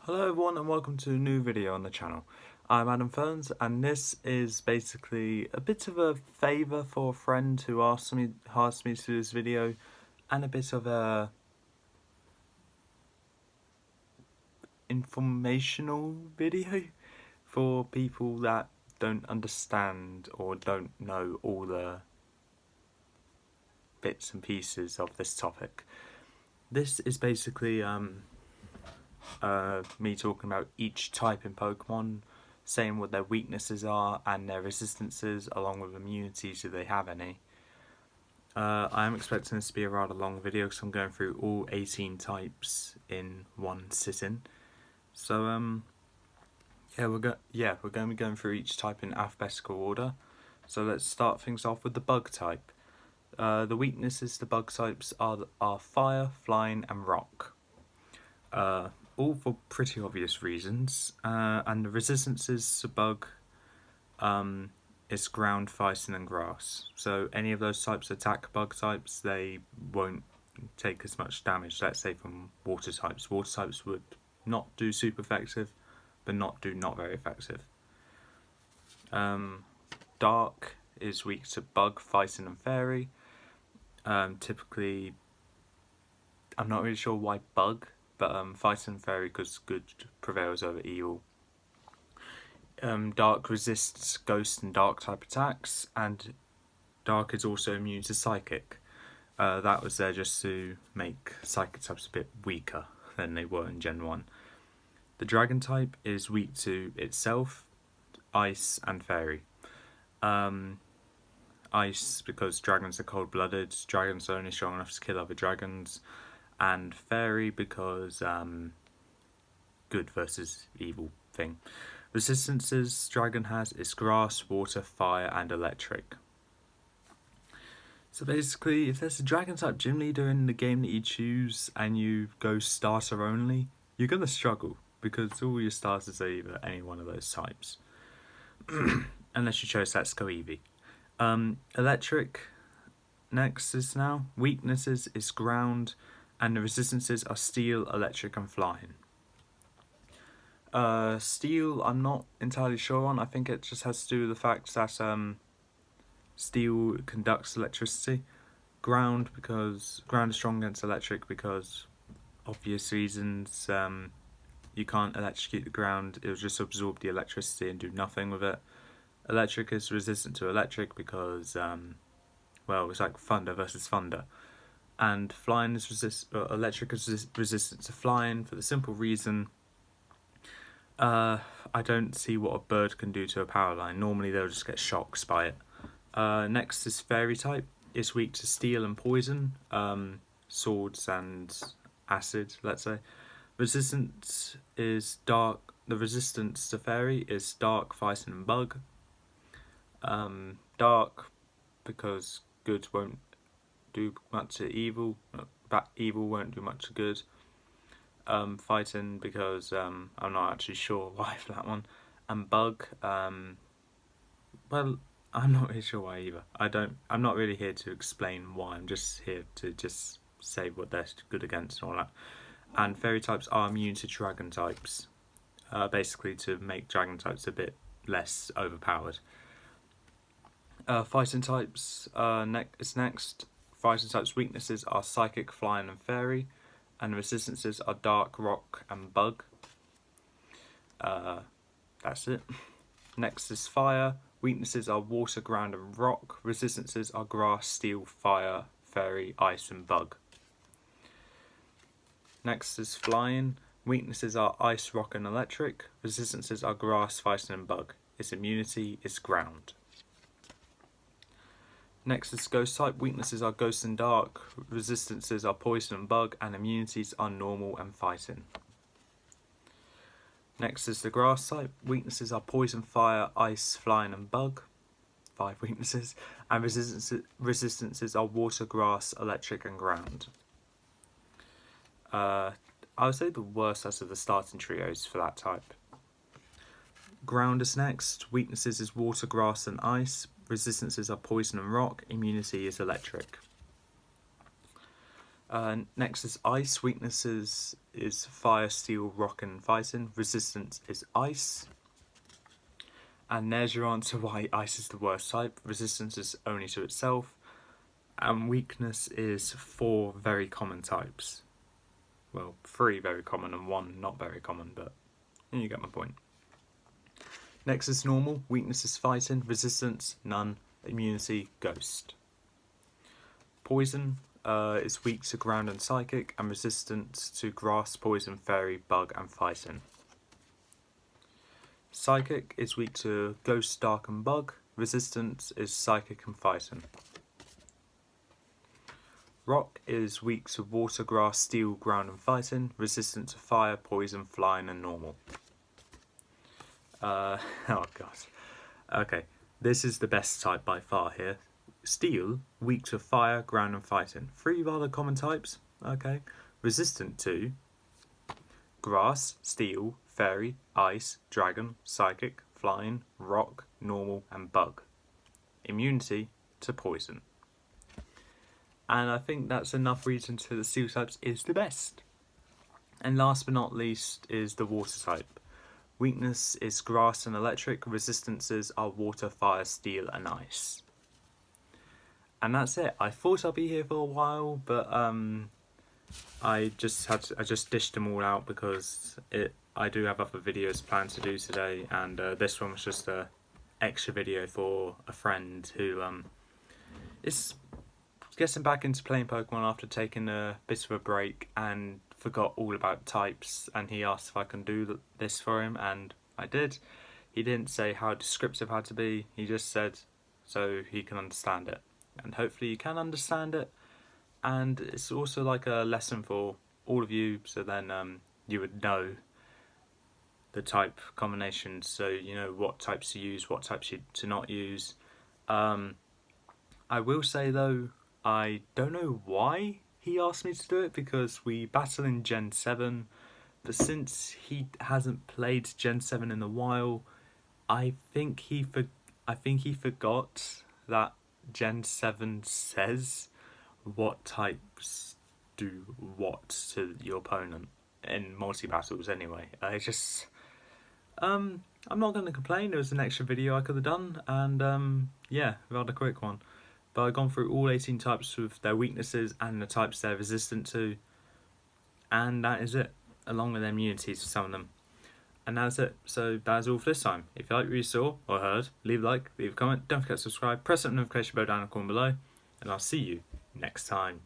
Hello everyone and welcome to a new video on the channel. I'm Adam Ferns and this is basically a bit of a favour for a friend who asked me to do this video, and a bit of a informational video for people that don't understand or don't know all the bits and pieces of this topic. This is basically me talking about each type in Pokemon, saying what their weaknesses are and their resistances, along with immunities if they have any. I am expecting this to be a rather long video because I'm going through all 18 types in one sitting. So we're going to be going through each type in alphabetical order. So let's start things off with the bug type. The weaknesses to bug types are fire, flying, and rock. All for pretty obvious reasons. And the resistances to bug is ground, fighting, and grass. So any of those types attack bug types, they won't take as much damage, let's say, from water types. Water types would not do super effective, but not very effective. Dark is weak to bug, fighting, and fairy. Typically, I'm not really sure why bug, but fighting and fairy because good prevails over evil. Dark resists ghost and dark type attacks, and dark is also immune to psychic. That was there just to make psychic types a bit weaker than they were in Gen 1. The dragon type is weak to itself, ice, and fairy. Ice because dragons are cold-blooded, dragons are only strong enough to kill other dragons, and fairy because good versus evil thing. Resistances dragon has is grass, water, fire, and electric. So basically, if there's a dragon type gym leader in the game that you choose and you go starter only, you're gonna struggle because all your starters are either any one of those types. Unless you chose Let's Go Eevee. Electric next is now. Weaknesses is ground, and the resistances are steel, electric, and flying. Steel, I'm not entirely sure on. I think it just has to do with the fact that steel conducts electricity. Ground, because ground is strong against electric because obvious reasons. You can't electrocute the ground, it will just absorb the electricity and do nothing with it. Electric is resistant to electric because, it's like thunder versus thunder. And flying is electric is resistant to flying for the simple reason I don't see what a bird can do to a power line. Normally they'll just get shocks by it. Next is fairy type. It's weak to steel and poison, swords and acid, let's say. Resistance is dark. The resistance to fairy is dark, fighting, and bug. Dark because good won't do much to evil, but evil won't do much to good. Fighting because I'm not actually sure why for that one. And bug, I'm not really sure why either. I'm not really here to explain why. I'm just here to just say what they're good against and all that. And fairy types are immune to dragon types, basically to make dragon types a bit less overpowered. Fighting types is next. Fighting types weaknesses are psychic, flying, and fairy, and the resistances are dark, rock, and bug. That's it. Next is fire. Weaknesses are water, ground, and rock. Resistances are grass, steel, fire, fairy, ice, and bug. Next is flying. Weaknesses are ice, rock, and electric. Resistances are grass, fighting, and bug. Its immunity is ground. Next is ghost type. Weaknesses are ghost and dark. Resistances are poison and bug, and immunities are normal and fighting. Next is the grass type. Weaknesses are poison, fire, ice, flying, and bug. 5 weaknesses. And resistances are water, grass, electric, and ground. I would say the worst out of the starting trios for that type. Ground is next. Weaknesses is water, grass, and ice. Resistances are poison and rock. Immunity is electric. Next is ice. Weaknesses is fire, steel, rock and fighting. Resistance is ice. And there's your answer why ice is the worst type. Resistance is only to itself. And weakness is 4 very common types. Well, 3 very common and 1 not very common, but you get my point. Next is normal. Weakness is fighting. Resistance, none. Immunity, ghost. Poison is weak to ground and psychic, and resistance to grass, poison, fairy, bug, and fighting. Psychic is weak to ghost, dark, and bug. Resistance is psychic and fighting. Rock is weak to water, grass, steel, ground, and fighting. Resistant to fire, poison, flying, and normal. Oh god. Okay, this is the best type by far here. Steel, weak to fire, ground, and fighting. 3 rather common types. Okay. Resistant to grass, steel, fairy, ice, dragon, psychic, flying, rock, normal, and bug. Immunity to poison. And I think that's enough reason to the steel types is the best. And last but not least is the water type. Weakness is grass and electric. Resistances are water, fire, steel, and ice. And that's it. I thought I'd be here for a while, but I just dished them all out because I do have other videos planned to do today, and this one was just a extra video for a friend who is getting back into playing Pokemon after taking a bit of a break and forgot all about types, and he asked if I can do this for him, and I did. He didn't say how descriptive it had to be, he just said so he can understand it, and hopefully you can understand it. And it's also like a lesson for all of you, so then you would know the type combinations, so you know what types to use, what types to not use. I will say though, I don't know why he asked me to do it, because we battle in Gen 7, but since he hasn't played Gen 7 in a while, I think he forgot that Gen 7 says what types do what to your opponent in multi-battles anyway. I'm not going to complain, it was an extra video I could have done, and yeah, rather quick one. But I've gone through all 18 types with their weaknesses and the types they're resistant to, and that is it, along with their immunities for some of them. And that's it, so that is all for this time. If you liked what you saw or heard, leave a like, leave a comment, don't forget to subscribe, press that notification bell down in the corner below, and I'll see you next time.